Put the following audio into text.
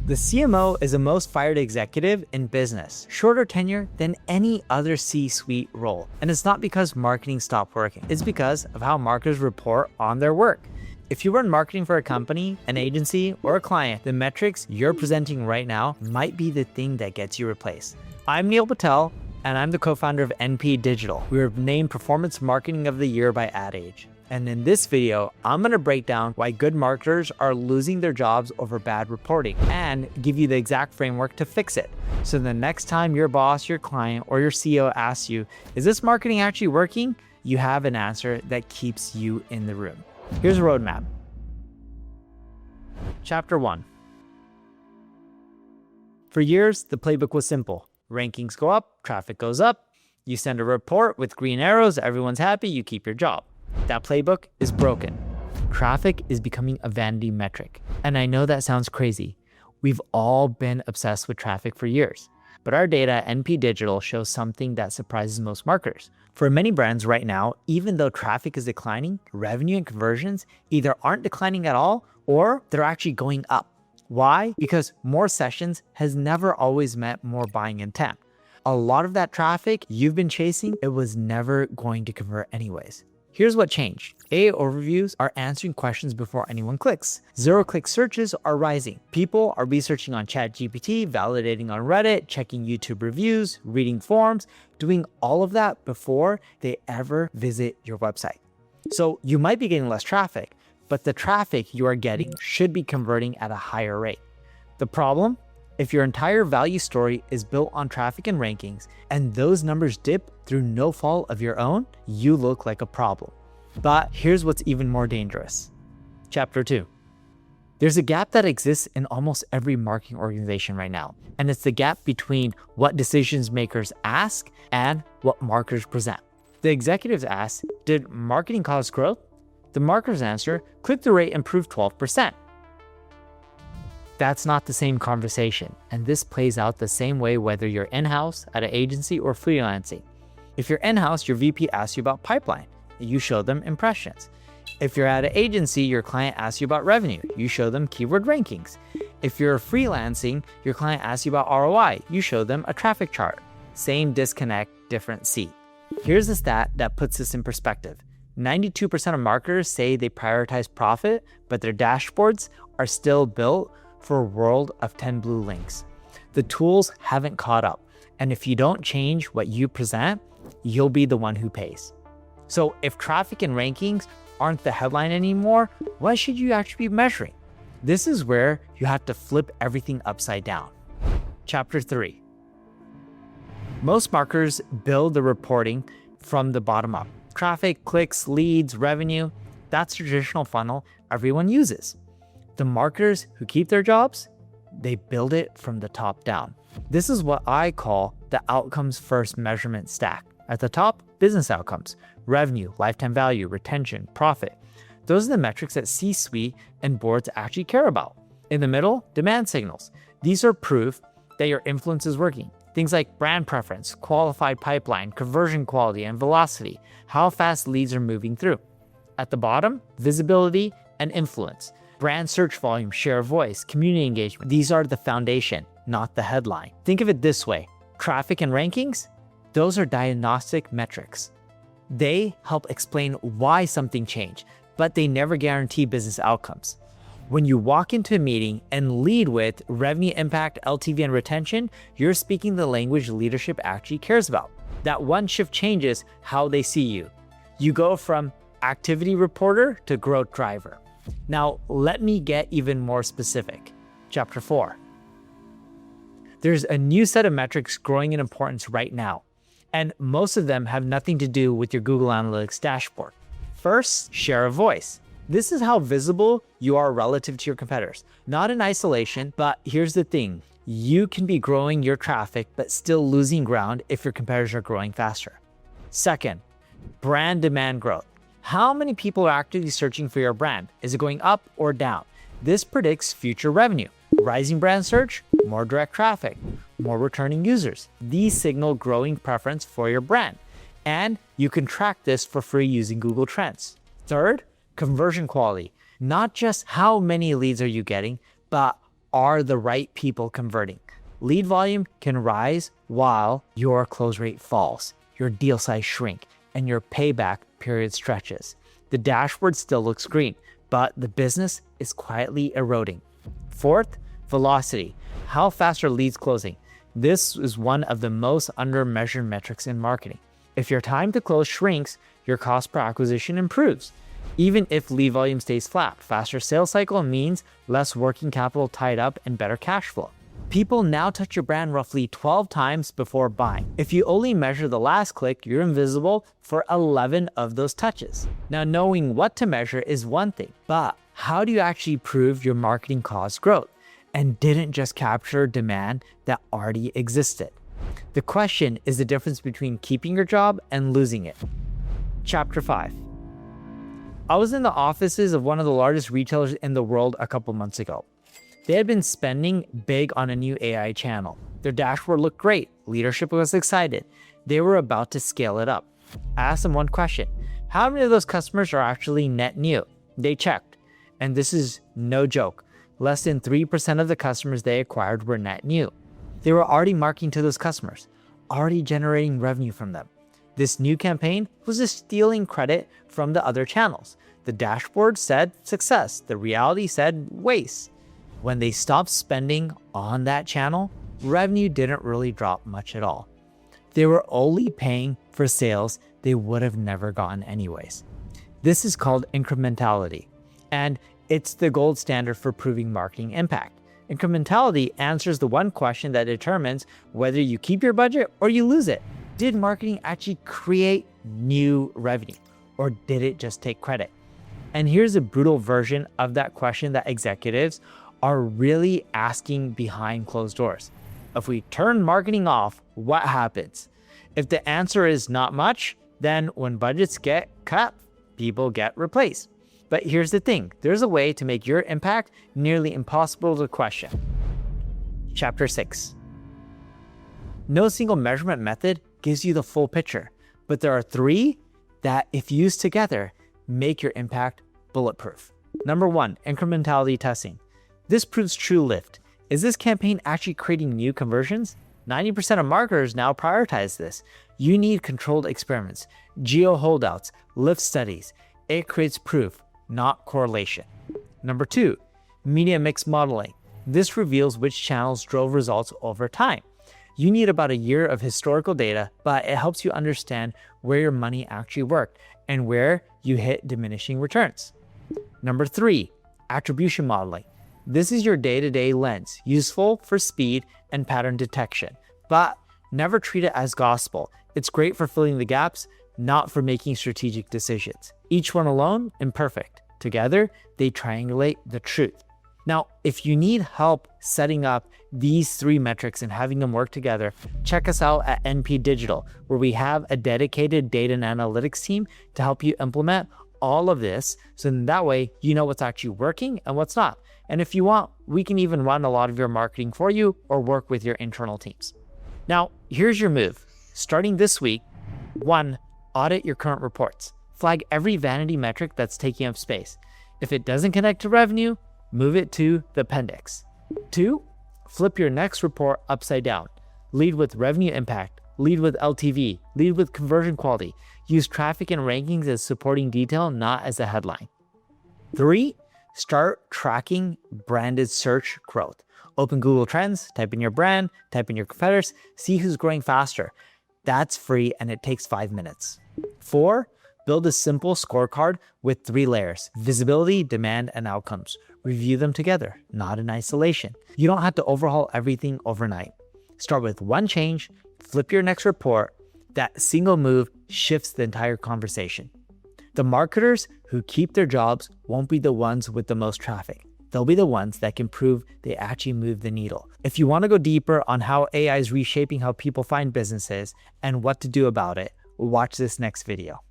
The CMO is the most fired executive in business, shorter tenure than any other C-suite role. And it's not because marketing stopped working, it's because of how marketers report on their work. If you run marketing for a company, an agency, or a client, the metrics you're presenting right now might be the thing that gets you replaced. I'm Neil Patel, and I'm the co-founder of NP Digital. We were named Performance Marketing of the Year by Ad Age. And in this video, I'm gonna break down why good marketers are losing their jobs over bad reporting and give you the exact framework to fix it. So the next time your boss, your client, or your CEO asks you, is this marketing actually working? You have an answer that keeps you in the room. Here's a roadmap. Chapter 1. For years, the playbook was simple. Rankings go up, traffic goes up. You send a report with green arrows, everyone's happy, you keep your job. That playbook is broken. Traffic is becoming a vanity metric. And I know that sounds crazy. We've all been obsessed with traffic for years. But our data at NP Digital shows something that surprises most marketers. For many brands right now, even though traffic is declining, revenue and conversions either aren't declining at all or they're actually going up. Why? Because more sessions has never always meant more buying intent. A lot of that traffic you've been chasing, it was never going to convert anyways. Here's what changed. AI overviews are answering questions before anyone clicks. Zero-click searches are rising. People are researching on ChatGPT, validating on Reddit, checking YouTube reviews, reading forums, doing all of that before they ever visit your website. So you might be getting less traffic, but the traffic you are getting should be converting at a higher rate. The problem? If your entire value story is built on traffic and rankings, and those numbers dip through no fault of your own, you look like a problem. But here's what's even more dangerous. Chapter 2. There's a gap that exists in almost every marketing organization right now, and it's the gap between what decision makers ask and what marketers present. The executives ask, did marketing cause growth? The marketers answer, click-through rate improved 12%. That's not the same conversation, and this plays out the same way whether you're in-house, at an agency, or freelancing. If you're in-house, your VP asks you about pipeline. You show them impressions. If you're at an agency, your client asks you about revenue. You show them keyword rankings. If you're freelancing, your client asks you about ROI. You show them a traffic chart. Same disconnect, different seat. Here's a stat that puts this in perspective. 92% of marketers say they prioritize profit, but their dashboards are still built for a world of 10 blue links. The tools haven't caught up. And if you don't change what you present, you'll be the one who pays. So if traffic and rankings aren't the headline anymore, what should you actually be measuring? This is where you have to flip everything upside down. Chapter 3. Most marketers build the reporting from the bottom up. Traffic, clicks, leads, revenue, that's the traditional funnel everyone uses. The marketers who keep their jobs, they build it from the top down. This is what I call the outcomes first measurement stack. At the top, business outcomes, revenue, lifetime value, retention, profit. Those are the metrics that C-suite and boards actually care about. In the middle, demand signals. These are proof that your influence is working. Things like brand preference, qualified pipeline, conversion quality, and velocity, how fast leads are moving through. At the bottom, visibility and influence. Brand search volume, share of voice, community engagement. These are the foundation, not the headline. Think of it this way. Traffic and rankings, those are diagnostic metrics. They help explain why something changed, but they never guarantee business outcomes. When you walk into a meeting and lead with revenue impact, LTV, and retention, you're speaking the language leadership actually cares about. That one shift changes how they see you. You go from activity reporter to growth driver. Now, let me get even more specific. Chapter 4. There's a new set of metrics growing in importance right now, and most of them have nothing to do with your Google Analytics dashboard. First, share of voice. This is how visible you are relative to your competitors. Not in isolation, but here's the thing. You can be growing your traffic, but still losing ground if your competitors are growing faster. Second, brand demand growth. How many people are actively searching for your brand? Is it going up or down? This predicts future revenue. Rising brand search, more direct traffic, more returning users. These signal growing preference for your brand. And you can track this for free using Google Trends. Third, conversion quality. Not just how many leads are you getting, but are the right people converting? Lead volume can rise while your close rate falls, your deal size shrink, and your payback period stretches. The dashboard still looks green, but the business is quietly eroding. Fourth, velocity. How fast are leads closing? This is one of the most under-measured metrics in marketing. If your time to close shrinks, your cost per acquisition improves. Even if lead volume stays flat, faster sales cycle means less working capital tied up and better cash flow. People now touch your brand roughly 12 times before buying. If you only measure the last click, you're invisible for 11 of those touches. Now, knowing what to measure is one thing, but how do you actually prove your marketing caused growth and didn't just capture demand that already existed? The question is the difference between keeping your job and losing it. Chapter 5. I was in the offices of one of the largest retailers in the world a couple months ago. They had been spending big on a new AI channel. Their dashboard looked great. Leadership was excited. They were about to scale it up. I asked them one question. How many of those customers are actually net new? They checked. And this is no joke. Less than 3% of the customers they acquired were net new. They were already marketing to those customers, already generating revenue from them. This new campaign was just stealing credit from the other channels. The dashboard said success. The reality said waste. When they stopped spending on that channel, revenue didn't really drop much at all. They were only paying for sales they would have never gotten anyways. This is called incrementality, and it's the gold standard for proving marketing impact. Incrementality answers the one question that determines whether you keep your budget or you lose it. Did marketing actually create new revenue, or did it just take credit? And here's a brutal version of that question that executives are really asking behind closed doors. If we turn marketing off, what happens? If the answer is not much, then when budgets get cut, people get replaced. But here's the thing, there's a way to make your impact nearly impossible to question. Chapter 6. No single measurement method gives you the full picture, but there are 3 that, if used together, make your impact bulletproof. Number 1, incrementality testing. This proves true lift. Is this campaign actually creating new conversions? 90% of marketers now prioritize this. You need controlled experiments, geo holdouts, lift studies. It creates proof, not correlation. Number 2, media mix modeling. This reveals which channels drove results over time. You need about a year of historical data, but it helps you understand where your money actually worked and where you hit diminishing returns. Number 3, attribution modeling. This is your day-to-day lens, useful for speed and pattern detection, but never treat it as gospel. It's great for filling the gaps, not for making strategic decisions. Each one alone, imperfect. Together, they triangulate the truth. Now, if you need help setting up these 3 metrics and having them work together, check us out at NP Digital, where we have a dedicated data and analytics team to help you implement all of this, so that way you know what's actually working and what's not. And if you want, we can even run a lot of your marketing for you or work with your internal teams. Now, here's your move. Starting this week, 1, audit your current reports. Flag every vanity metric that's taking up space. If it doesn't connect to revenue, move it to the appendix. 2, flip your next report upside down. Lead with revenue impact, lead with LTV, lead with conversion quality. Use traffic and rankings as supporting detail, not as a headline. 3, start tracking branded search growth. Open Google Trends, type in your brand, type in your competitors, see who's growing faster. That's free and it takes 5 minutes. 4, build a simple scorecard with 3 layers: visibility, demand, and outcomes. Review them together, not in isolation. You don't have to overhaul everything overnight. Start with 1 change, flip your next report. That single move shifts the entire conversation. The marketers who keep their jobs won't be the ones with the most traffic. They'll be the ones that can prove they actually move the needle. If you want to go deeper on how AI is reshaping how people find businesses and what to do about it, watch this next video.